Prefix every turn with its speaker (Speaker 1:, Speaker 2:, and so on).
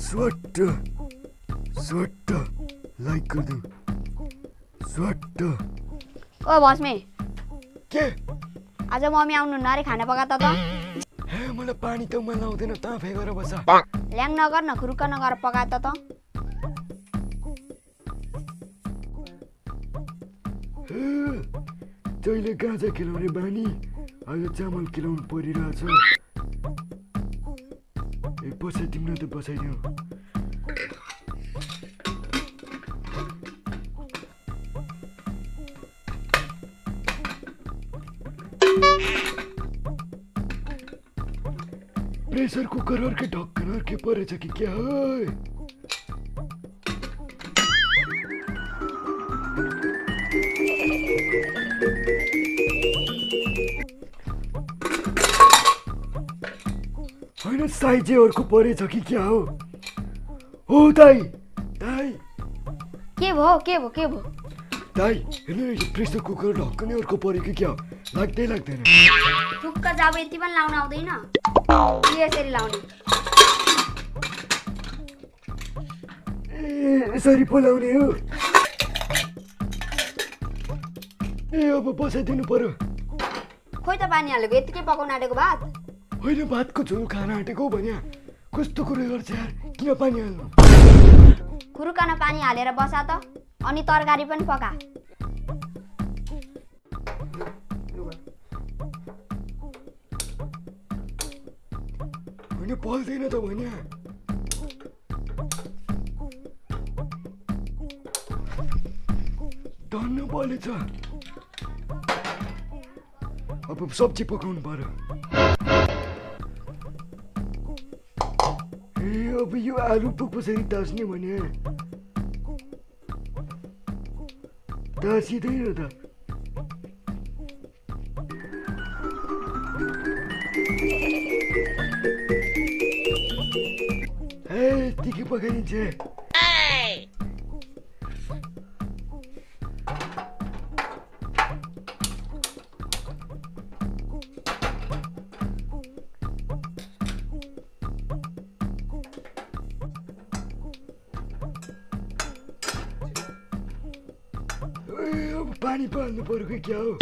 Speaker 1: स्वाट स्वाट like कर दो स्वाट
Speaker 2: ओ बसमे
Speaker 1: के
Speaker 2: आज मम्मी आउनु नरे खाना पकाता त
Speaker 1: हे मलाई पानी त मन आउँदैन त फेगर बस
Speaker 2: ल्याङ नगर न खुरुक्क नगर पकाता त
Speaker 1: जहिले गाजा खिलाउने बानी आज चामल खिलाउनु परिरहेछ ए बसाइदिउँ न त बसाइदिउँ प्रेसर कुकर अर्कै ढक्कन अर्कै परेछ कि क्या है होइन साइजै अर्को परेछ कि क्या हो दाइ दाइ
Speaker 2: के भयो
Speaker 1: दाइ हेर्नु न यो प्रेसर कुकर ढक्कनै अर्को पऱ्यो कि क्या लाग्दै लाग्दैन
Speaker 2: ठुक्क जाब यति पनि लाउन आउँदैन यसरी लाउने
Speaker 1: यसरी पोलाउने हो ए अब बसाइदिनु पर्यो
Speaker 2: खोइ त पानी हालेको यतिकै पकाउन आँटेको भात
Speaker 1: होइन भातको झोल खान आँटेको भन्या कस्तो कुरो गर्छ यार किन पानी हाल्नु
Speaker 2: खुरुकान पानी हालेर बसा त अनि तरकारी पनि पका
Speaker 1: होइन पल्दैन त भन्या धन्न पलेछ अब सब्जी पकाउनु पर्यो ए अब यो आलु पो कसरी तास्ने भने तासिँदैन त ए तिकी पकाइदिन्छ अब पानी पाल्नु पर्यो कि क्या हो